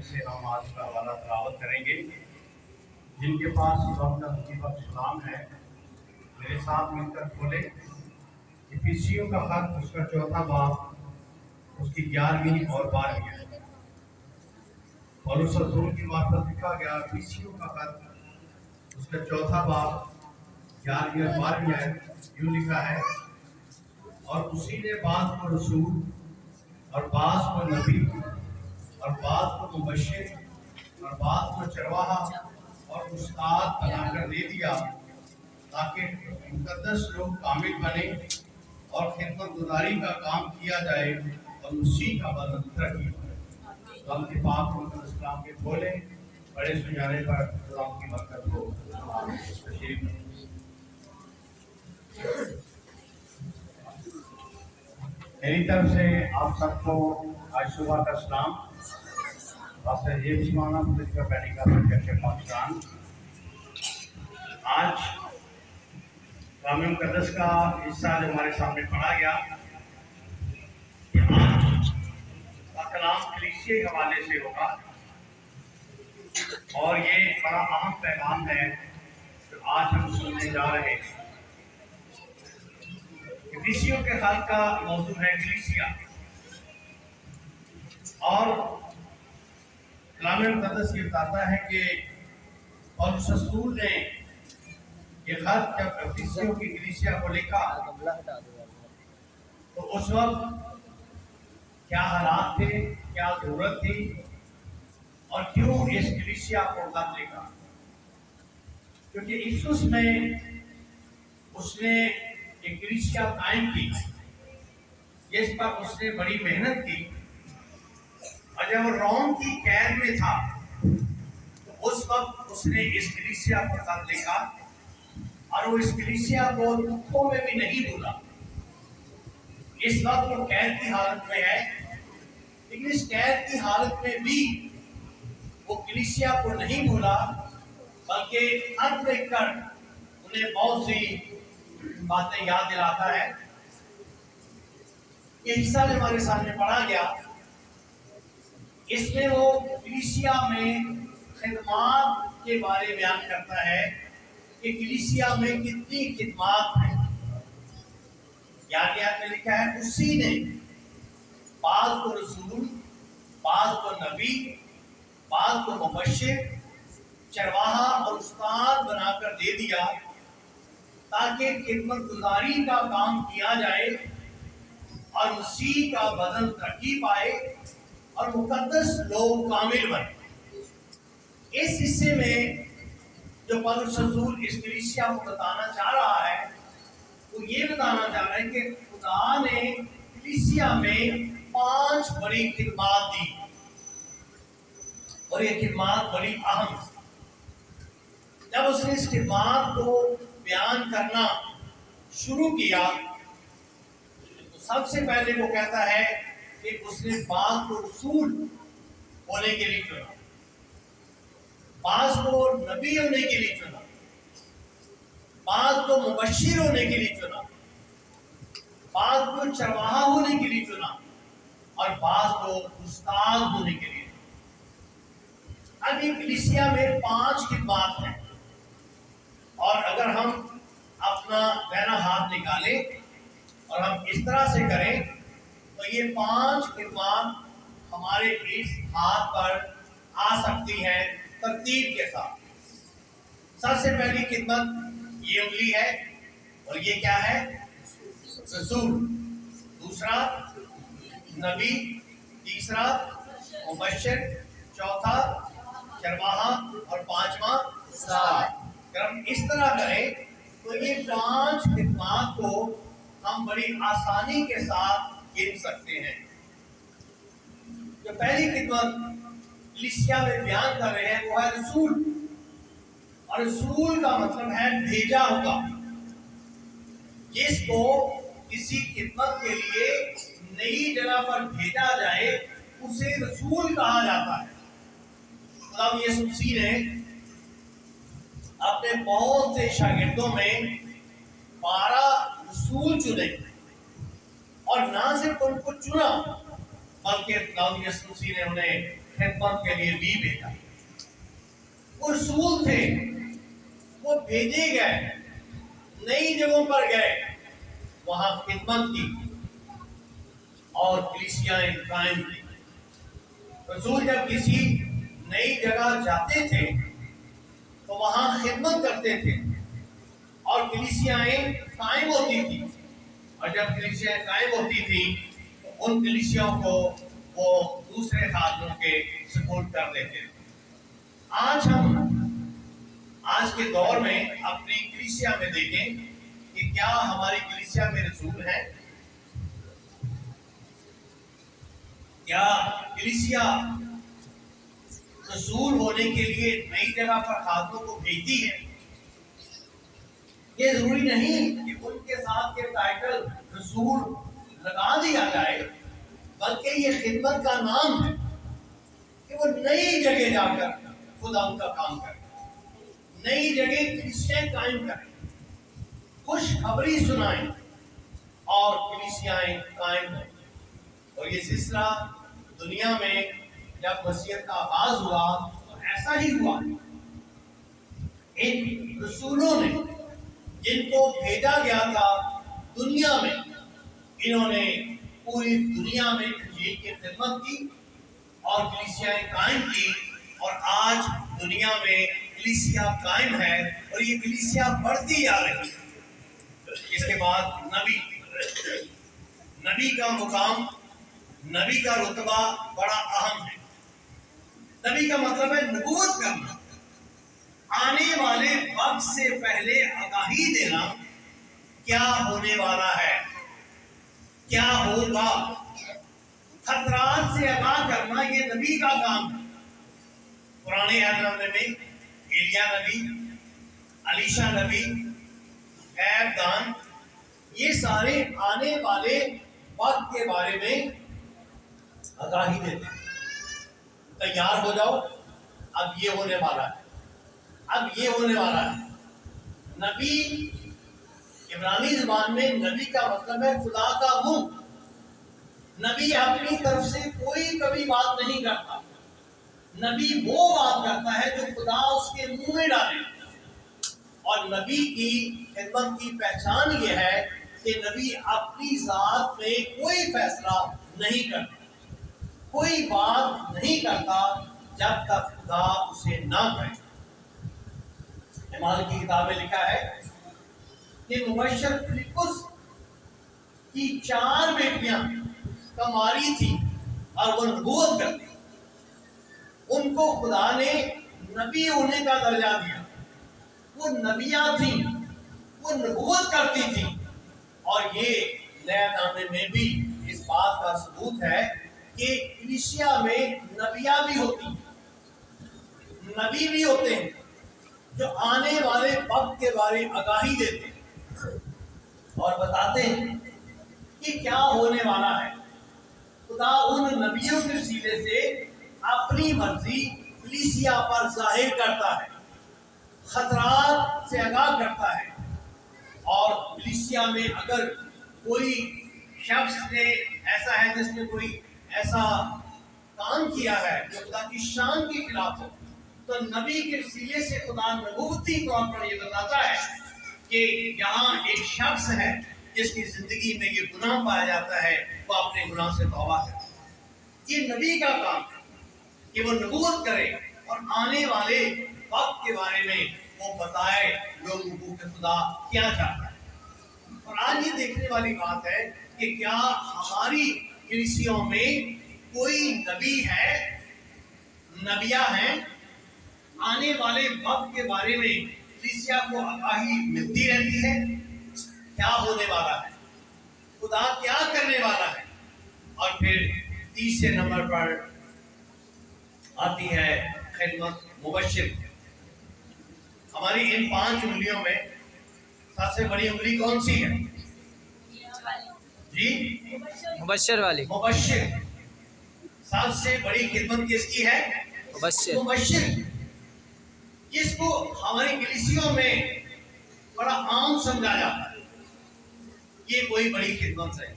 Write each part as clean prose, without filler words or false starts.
سے ہم آج کا حوالہ تلاوت کریں گے۔ جن کے پاس اس وقت کا بخش کلام ہے میرے ساتھ مل کر کھولے۔ افیسیوں کا خط اس کا 4واں باب اس کی 11ویں اور 12ویں آیت۔ پولس رسول کی مارفت لکھا گیا افیسیوں کا خط اس کا 4واں باب 11ویں اور 12ویں آیت یوں لکھا ہے، اور اسی نے بعض کو رسول اور بعض کو نبی اور بعض کو مبشر اور بعض کو چرواہا اور استاد بنا کر دے دیا تاکہ مقدس لوگ کامل بنے اور خدمت گزاری کا کام کیا جائے اور مسیح کا بدن ترقی پائے۔ ہم کے پاک مقدس اسلام کے کھولے بڑے سجانے پر اسلام کی برکت ہو۔ تشریف میری طرف سے آپ سب کو آج صبح کا سلام۔ پاسٹر جیمس مانا مدد کا پہنے کا چرچ پاکستان۔ آج کلام مقدس کا حصہ جو ہمارے سامنے پڑھا گیا، آج کا کلام کلیسیے کے حوالے سے ہوگا اور یہ بڑا اہم پیغام ہے جو آج ہم سننے جا رہے ہیں۔ کلیسیوں کے خط کا موضوع ہے کلیسیا، اور کلام مقدس یہ بتاتا ہے کہ پولس رسول نے یہ خط جب افیسیوں کی کلیسیا کو لکھا تو اس وقت کیا حالات تھے، کیا ضرورت تھی، اور کیوں اس کلیسیا کو خط لکھا؟ کیونکہ افسس میں اس نے ایک کلیسیا قائم کی جس پر اس نے بڑی محنت کی، اور جب روم کی قید میں تھا تو اس وقت اس نے اس کلیسیا پر خط لکھا، اور وہ اس کلیسیا کو دکھوں میں بھی نہیں بھولا۔ اس وقت وہ قید کی حالت میں ہے، لیکن اس قید کی حالت میں بھی وہ کلیسیا کو نہیں بھولا، بلکہ خط لکھ کر انہیں بہت سی باتیں یاد دلاتا ہے۔ یہ حصہ جو ہمارے سامنے پڑھا گیا، اس میں وہ کلیسیا میں خدمات کے بارے میں بیان کرتا ہے کہ کلیسیا میں کتنی خدمات ہیں۔ یاد میں لکھا ہے اسی نے بعض کو رسول، بعض کو نبی، بعض کو مبشر، چرواہا اور استاد بنا کر دے دیا تاکہ خدمت گزاری کا کام کیا جائے اور مسیح کا بدن ترقی پائے اور مقدس لوگ کامل بنے۔ اس حصے میں جو پولس رسول اس کلیسیا کو بتانا چاہ رہا ہے، وہ یہ بتانا چاہ رہا ہے کہ خدا نے کلیسیا میں 5 بڑی خدمات دی، اور یہ خدمات بڑی اہم۔ جب اس نے اس خدمات کو بیان کرنا شروع کیا تو سب سے پہلے وہ کہتا ہے کہ اس نے بعض کو رسول ہونے کے لیے چنا، بعض کو نبی ہونے کے لیے چنا، بعض کو مبشر ہونے کے لیے چنا، بعض کو چرواہا ہونے کے لیے چنا، اور بعض کو استاد ہونے کے لیے۔ اب یہ کلیسیا میں 5 خدمات ہیں، اور اگر ہم اپنا دائنا ہاتھ نکالیں اور ہم اس طرح سے کریں تو یہ 5 خدمات ہمارے اس ہاتھ پر آ سکتی ہیں ترتیب کے ساتھ۔ سب سے پہلی خدمت یہ انگلی ہے، اور یہ کیا ہے؟ رسول۔ دوسرا نبی، تیسرا مبشر، چوتھا چرواہا، اور 5واں استاد۔ اگر ہم اس طرح کریں تو یہ 5 خدمات کو ہم بڑی آسانی کے ساتھ گن سکتے ہیں۔ جو پہلی خدمت کلیسیا میں بیان کر رہے ہیں وہ ہے رسول، اور رسول کا مطلب ہے بھیجا ہوا۔ جس کو کسی خدمت کے لیے نئی جگہ پر بھیجا جائے اسے رسول کہا جاتا ہے۔ خدا یسوع مسیح نے اپنے بہت سے شاگردوں میں 12 رسول چنے، اور نہ صرف ان کو چنا بلکہ خدا یسوع مسیح نے انہیں خدمت کے لیے بھی بھیجا. وہ رسول تھے، وہ بھیجے گئے، نئی جگہوں پر گئے، وہاں خدمت کی اور کلیسیاں قائم کی. رسول جب کسی نئی جگہ جاتے تھے تو وہاں خدمت کرتے تھے اور کلیسیاں قائم ہوتی تھی. اور جب کلیسیاں قائم ہوتی تھی تو ان کلیسیوں کو وہ دوسرے خادموں کے سپورٹ کر دیتے تھے. آج کے دور میں اپنی کلیسیا میں دیکھیں کہ کیا ہماری کلیسیا میں رسول ہیں؟ کیا کلیسیا رسول ہونے کے لیے نئی جگہ پر خادموں کو بھیجتی ہے؟ یہ ضروری نہیں کہ ان کے ساتھ کے ٹائٹل رسول لگا دیا جائے، بلکہ یہ خدمت کا نام ہے کہ وہ نئی جگہ جا کر خدا ان کا کام کرے، نئی جگہ کلیسیاں قائم کریں، خوشخبری سنائیں اور کلیسیاں قائم ہوں. اور یہ سلسلہ دنیا میں جب مسیحیت کا آغاز ہوا تو ایسا ہی ہوا. ان رسولوں نے جن کو بھیجا گیا تھا دنیا میں، انہوں نے پوری دنیا میں انجیل کی خدمت کی اور کلیسیاں قائم کی. اور آج دنیا میں کلیسیا قائم ہے اور یہ کلیسیا بڑھتی جا رہی ہے. اس کے بعد نبی کا مقام، نبی کا رتبہ بڑا اہم ہے. نبی کا مطلب ہے نبوت کرنا، آنے والے وقت سے پہلے آگاہی دینا، کیا ہونے والا ہے، کیا ہوگا، خطرات سے آگاہ کرنا، یہ نبی کا کام ہے. پرانے عہد میں ایلیا نبی، علیشا نبی، غیب دان، یہ سارے آنے والے وقت کے بارے میں آگاہی دیتے ہیں. تیار ہو جاؤ، اب یہ ہونے والا ہے، اب یہ ہونے والا ہے. نبی عبرانی زبان میں نبی کا مطلب ہے خدا کا منہ. نبی اپنی طرف سے کوئی کبھی بات نہیں کرتا، نبی وہ بات کرتا ہے جو خدا اس کے منہ میں ڈالے. اور نبی کی خدمت کی پہچان یہ ہے کہ نبی اپنی ذات میں کوئی فیصلہ نہیں کرتا، کوئی بات نہیں کرتا جب تک خدا اسے نہ کہے. ایمان کی کتاب میں لکھا ہے کہ مبشر فلپس کی 4 بیٹیاں کماری تھیں اور وہ نبوت کرتی. ان کو خدا نے نبی ہونے کا درجہ دیا. وہ نبیاں تھیں، وہ نبوت کرتی تھیں. اور یہ نئے نامے میں بھی اس بات کا ثبوت ہے کہ کلیسیا میں نبیاں بھی ہوتی ہیں، نبی بھی ہوتے ہیں جو آنے والے وقت کے بارے آگاہی دیتے ہیں اور بتاتے ہیں کہ کیا ہونے والا ہے. خدا ان نبیوں کے وسیلے سے اپنی مرضی کلیسیا پر ظاہر کرتا ہے، خطرات سے آگاہ کرتا ہے. اور کلیسیا میں اگر کوئی شخص نے ایسا ہے جس نے کوئی ایسا کام کیا ہے جو خدا کی شان کے خلاف ہو، تو نبی کے وسیلے سے خدا نبوتی طور پر یہ بتاتا ہے کہ یہاں ایک شخص ہے جس کی زندگی میں یہ گناہ پایا جاتا ہے، وہ اپنے گناہ سے توبہ کرے. یہ نبی کا کام ہے کہ وہ نبوت کرے اور آنے والے وقت کے بارے میں وہ بتائے لوگوں کو کہ خدا کیا چاہتا ہے. اور آج یہ دیکھنے والی بات ہے کہ کیا ہماری کلیسیوں میں کوئی نبی ہے، نبیاں ہیں. آنے والے وقت کے بارے میں کلیسیا کو آگاہی ملتی رہتی ہے، کیا ہونے والا ہے، خدا کیا کرنے والا ہے. اور پھر تیسرے نمبر پر آتی ہے خدمت مبشر. ہماری ان 5 انگلیوں میں سب سے بڑی انگلی کون سی ہے؟ جی، مبشر والی. مبشر. سب سے بڑی خدمت کس کی ہے؟ مبشر. مبشر. جس کو ہماری کلیسیوں میں بڑا عام سمجھا جاتا ہے. یہ کوئی بڑی خدمت ہے.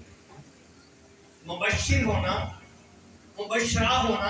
مبشر ہونا، مبشرہ ہونا،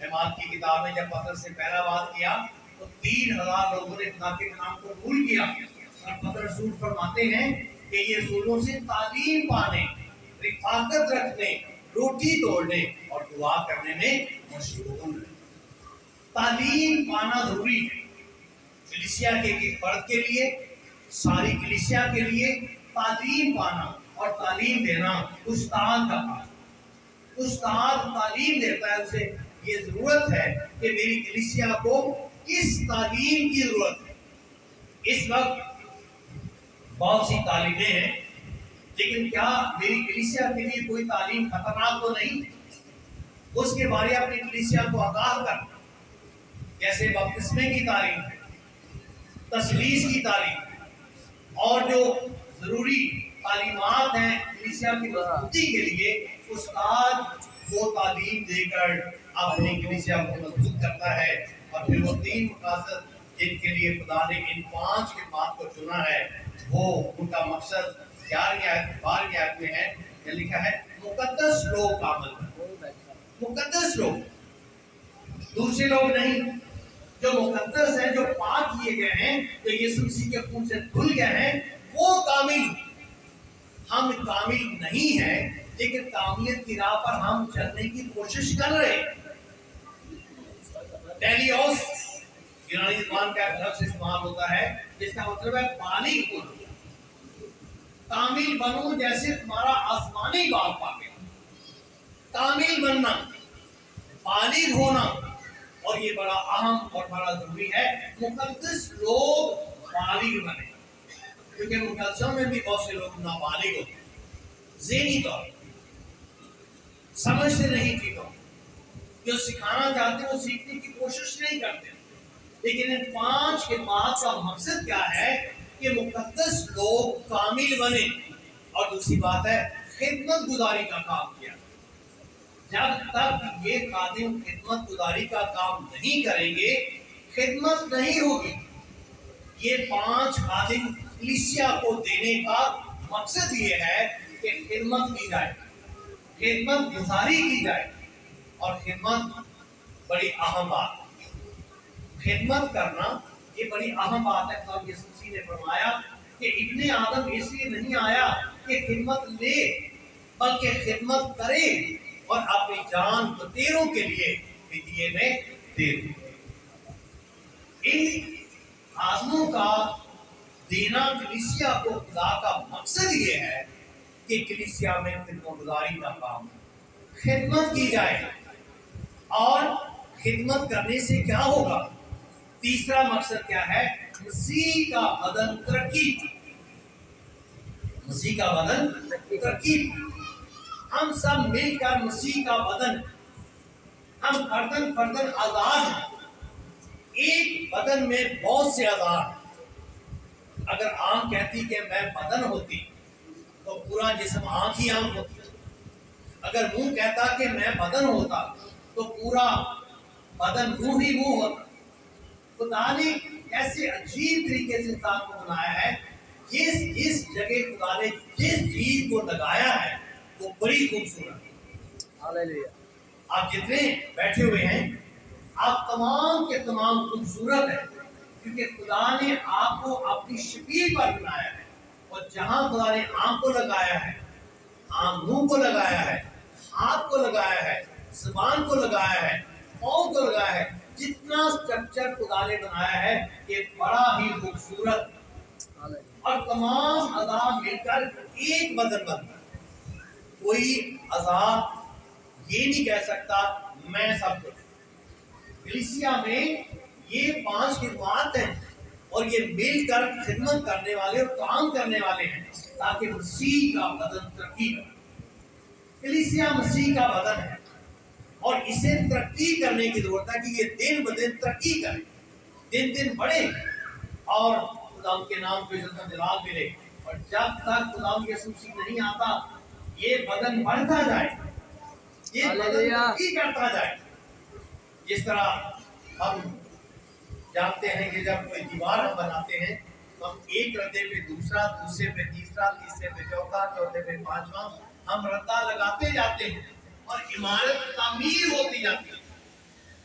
اعمال کی کتاب میں جب پترس نے پہلا بات کیا تو 3000 لوگوں نے خدا کے کلام کو قبول کیا. اور پترس رسول فرماتے ہیں کہ یہ رسولوں سے تعلیم پانے، رفاقت رکھنے، روٹی توڑنے اور دعا کرنے میں مشغول رہے. تعلیم پانا ضروری ہے کلیسیا کے ایک فرد کے لیے، ساری کلیسیا کے لیے. تعلیم پانا اور تعلیم دینا استاد کا کام. استاد تعلیم دیتا ہے، اسے یہ ضرورت ہے کہ میری کلیسیا کو کس تعلیم کی ضرورت ہے. اس وقت بہت سی تعلیمیں ہیں، لیکن کیا میری کلیسیا کے لیے کوئی تعلیم خطرناک تو نہیں؟ اس کے بارے اپنی کلیسیا کو آگاہ کر، جیسے بپتسمے کی تعلیم، تثلیث کی تعلیم اور جو ضروری تعلیمات ہیں کلیسیا کی مضبوطی کے لیے، استاد کو تعلیم دے کر اپنی کلیسیا کو مضبوط کرتا ہے. اور پھر وہ 3 مقاصد جن کے لیے خدا نے ان 5 خدمات کو چنا ہے، وہ ان کا مقصد 12ویں آیت میں ہے. یہ لکھا ہے مقدس لوگ کا عمل. مقدس لوگ، دوسرے لوگ نہیں، جو مقدس ہیں، جو پاک کیے گئے ہیں، جو یسوع مسیح کے خون سے دھل گئے ہیں، وہ کامل. ہم کامل نہیں ہیں، لیکن کاملیت کی راہ پر ہم چلنے کی کوشش کر رہے ہیں. ڈیلیوس یونانی زبان کا ایک لفظ استعمال ہوتا ہے جس کا مطلب ہے بالغ ہونا. کامل بنو جیسے تمہارا آسمانی باپ پاک ہے. کامل بننا، بالغ ہونا، اور یہ بڑا اہم اور بڑا ضروری ہے. مقدس لوگ بالغ بنے، کیونکہ مقدسوں میں بھی بہت سے لوگ نابالغ ہوتے ہیں. ذہنی طور سمجھتے نہیں چیزوں، جو سکھانا چاہتے ہیں وہ سیکھنے کی کوشش نہیں کرتے. لیکن ان 5 خدمات کا مقصد کیا ہے کہ مقدس لوگ کامل بنے. اور دوسری بات ہے خدمت گزاری کا کام کیا. جب تک یہ خادم خدمت گزاری کا کام نہیں کریں گے، خدمت نہیں ہوگی. یہ 5 خادم کلیسیا کو دینے کا مقصد یہ ہے کہ خدمت کی جائے، خدمت گزاری کی جائے. اور خدمت بڑی اہم بات ہے. خدمت کرنا یہ بڑی اہم بات ہے. خدا یسوع مسیح نے فرمایا کہ ابن آدم اس لیے نہیں آیا کہ خدمت لے، بلکہ خدمت کرے اور اپنی جان بتیروں کے لیے فدیے میں دے دے. ان خادموں کا دینا کلیسیا کو خدا کا مقصد یہ ہے کہ کلیسیا میں خدمت گزاری کا کام، خدمت کی جائے. اور خدمت کرنے سے کیا ہوگا؟ تیسرا مقصد کیا ہے؟ مسیح کا بدن ترقی. مسیح کا بدن ترقی. ہم سب مل کر مسیح کا بدن، ہم فردن فردن آزاد ہیں. ایک بدن میں بہت سے اعضاء. اگر آنکھ کہتی کہ میں بدن ہوتی تو پورا جسم آنکھ ہی آنکھ ہوتی. اگر منہ کہتا کہ میں بدن ہوتا تو پورا بدن منہ ہی منہ ہوتا. خدا نے ایسے عجیب طریقے سے انسان کو بنایا ہے. جس جگہ خدا نے جس چیز کو لگایا ہے وہ بڑی خوبصورت ہے. آپ جتنے بیٹھے ہوئے ہیں آپ تمام کے تمام خوبصورت ہیں، کیونکہ خدا نے آپ کو اپنی شکل پر بنایا ہے. اور جہاں خدا نے آنکھ کو لگایا ہے، منہ کو لگایا ہے، ہاتھ کو لگایا ہے، زبان کو لگایا ہے، پاؤں کو لگایا ہے، جتنا اسٹرکچر خدا نے بنایا ہے یہ بڑا ہی خوبصورت. اور تمام اعضاء مل کر ایک بدن بنتا ہے. کوئی اعضاء یہ نہیں کہہ سکتا میں سب کچھ. کلیسیا میں یہ 5 خدمات ہیں اور یہ مل کر خدمت کرنے والے اور کام کرنے والے ہیں تاکہ مسیح کا بدن ترقی کرے. کلیسیا مسیح کا بدن ہے اور اسے ترقی کرنے کی ضرورت ہے کہ یہ دن بدن ترقی کرے، دن دن بڑھے اور خدا کے نام کو عزت و جلال ملے. اور جب تک خدا یسوع مسیح نہیں آتا یہ بدن بڑھتا جائے، یہ بدن ترقی کرتا جائے. جس طرح ہم جانتے ہیں کہ جب کوئی دیوار ہم بناتے ہیں تو ہم ایک ردے پہ دوسرا، دوسرے پہ تیسرا، تیسرے پہ چوتھا، چوتھے پہ 5واں ہم ردا لگاتے جاتے ہیں اور عمارت تعمیر ہوتی جاتی ہے.